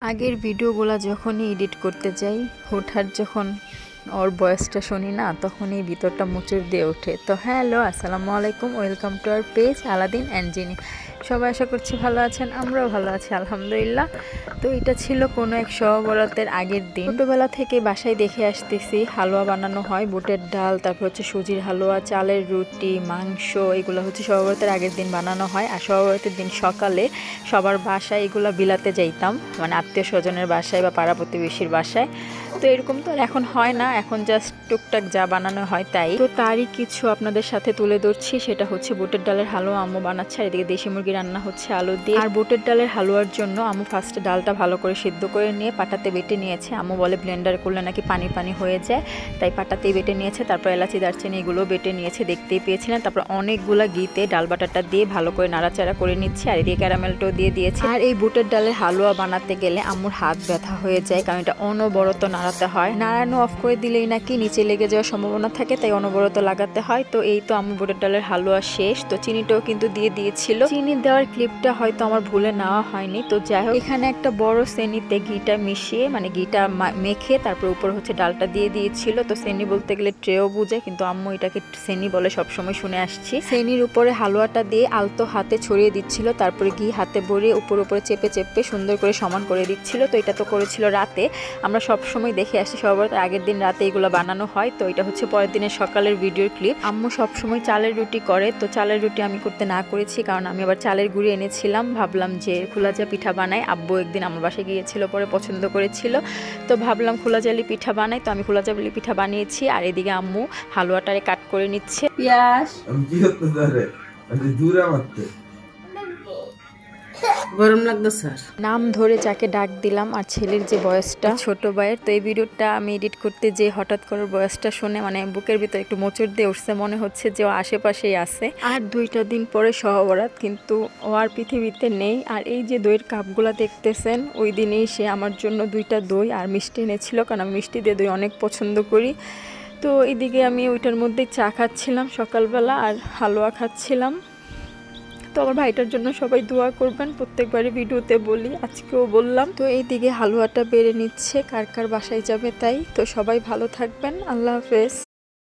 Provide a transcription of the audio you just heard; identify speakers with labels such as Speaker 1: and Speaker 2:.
Speaker 1: আগের ভিডিওগুলো যখনই এডিট করতে যাই হুটহাট যখন ওর ভয়েসটা শুনি না তখনই ভিতরটা মুচুর দিয়ে ওঠে। তো হ্যালো, আসসালামু আলাইকুম, welcome to our page Aladdin and genie. সবাই আশা করছি ভালো আছেন, আমরাও ভালো আছি আলহামদুলিল্লাহ। তো এটা ছিল কোনো এক শবে বরাতের আগের দিন। ছোটোবেলা থেকে বাসায় দেখে আসতেছি হালুয়া বানানো হয়, বুটের ডাল, তারপর হচ্ছে সুজির হালুয়া, চালের রুটি, মাংস, এগুলো হচ্ছে শবে বরাতের আগের দিন বানানো হয়। আর শবে বরাতের দিন সকালে সবার বাসায় এগুলো বিলাতে যাইতাম, মানে আত্মীয় স্বজনের বাসায় বা পাড়া প্রতিবেশীর বাসায়। তো এরকম তো আর এখন হয় না, এখন জাস্ট টুকটাক যা বানানো হয় তাই। তো তারই কিছু আপনাদের সাথে তুলে ধরছি, সেটা হচ্ছে বুটের ডালের হালুয়া আম্মু বানাচ্ছে, আর এদিকে দেশি মুরগি রান্না হচ্ছে আলু দিয়ে। আর বুটের ডালের হালুয়ার জন্য আম্মু ফার্স্টে ডালটা ভালো করে সিদ্ধ করে নিয়ে পাটাতে বেটে নিয়েছে। আম্মু বলে ব্লেন্ডার করলে নাকি পানি পানি হয়ে যায়, তাই পাটাতেই বেটে নিয়েছে। তারপর এলাচি দারচিনি এগুলো বেটে নিয়েছে, দেখতেই পেয়েছিলেন। তারপর অনেকগুলা ঘিতে ডাল বাটাটা দিয়ে ভালো করে নাড়াচাড়া করে নিচ্ছে, আর এদিকে ক্যারামেলটাও দিয়ে দিয়েছে। আর এই বুটের ডালের হালুয়া বানাতে গেলে আম্মুর হাত ব্যথা হয়ে যায়, কারণ এটা অনবরত নাড়াতে হয়। নাড়ানো অফ করে দিলেই নাকি নিচে লেগে যাওয়ার সম্ভাবনা থাকে, তাই অনবরত লাগাতে হয়। তো এই তো আম্মু বুটের ডালের হালুয়া শেষ। তো চিনিটাও কিন্তু দিয়ে দিয়েছিল। চিনি দেওয়ার ক্লিপটা হয়তো আমার ভুলে নেওয়া হয়নি। তো যাই হোক, এখানে একটা বড় সেনিতে ঘিটা মিশিয়ে, মানে ঘিটা মেখে তারপর উপর হচ্ছে ডালটা দিয়ে দিয়েছিল। তো সেনি বলতে গেলে ট্রেও বুঝে, কিন্তু আম্মু এটাকে সেনি বলে সবসময় শুনে আসছি। সেনির উপরে হালুয়াটা দিয়ে আলতো হাতে ছড়িয়ে দিচ্ছিল, তারপরে ঘি হাতে ভরে উপরে চেপে চেপে সুন্দর করে সমান করে দিচ্ছিল। তো এটা তো করেছিল রাতে, আমরা সবসময় দেখে আসছি সবার আগের দিন রাতে এগুলো বানানো হয়। তো এটা হচ্ছে পরের দিনের সকালের ভিডিওর ক্লিপ। আম্মু সবসময় চালের রুটি করে, তো চালের রুটি আমি করতে না করেছি, কারণ আমি আবার চালের গুঁড়ি এনেছিলাম। ভাবলাম যে খোলাজা পিঠা বানাই, আব্বু একদিন আমার বাসায় গিয়েছিল, পরে পছন্দ করেছিল, তো ভাবলাম খোলাজালি পিঠা বানাই। তো আমি খোলাজালি পিঠা বানিয়েছি, আর এদিকে আম্মু হালুয়াটারে কাট করে নিচ্ছে।
Speaker 2: পিয়াস গরম লাগতো স্যার।
Speaker 1: নাম ধরে যাকে ডাক দিলাম, আর ছেলের যে বয়সটা ছোট ভাইয়ের। তো এই ভিডিওটা আমি এডিট করতে যে হঠাৎ করে বয়সটা শুনে মানে বুকের ভিতরে একটু মোচড় দিয়ে উঠছে, মনে হচ্ছে যে ও আশেপাশেই আছে। আর 2টা দিন পরে শবে বরাত, কিন্তু ও আর পৃথিবীতে নেই। আর এই যে দইয়ের কাপগুলা দেখতেছেন, ওই দিনেই সে আমার জন্য 2টা দই আর মিষ্টি এনেছিল, কারণ আমি মিষ্টি দিয়ে দই অনেক পছন্দ করি। তো এদিকে আমি ওইটার মধ্যে চা খাচ্ছিলাম সকালবেলা আর হালুয়া খাচ্ছিলাম। তো আমার ভাইটার জন্য সবাই দোয়া করবেন, প্রত্যেকবারই ভিডিওতে বলি, আজকেও বললাম। তো এইদিকে হালুয়াটা বেড়ে নিচ্ছে, কার কার বাসায় যাবে তাই। তো সবাই ভালো থাকবেন, আল্লাহ হাফেজ।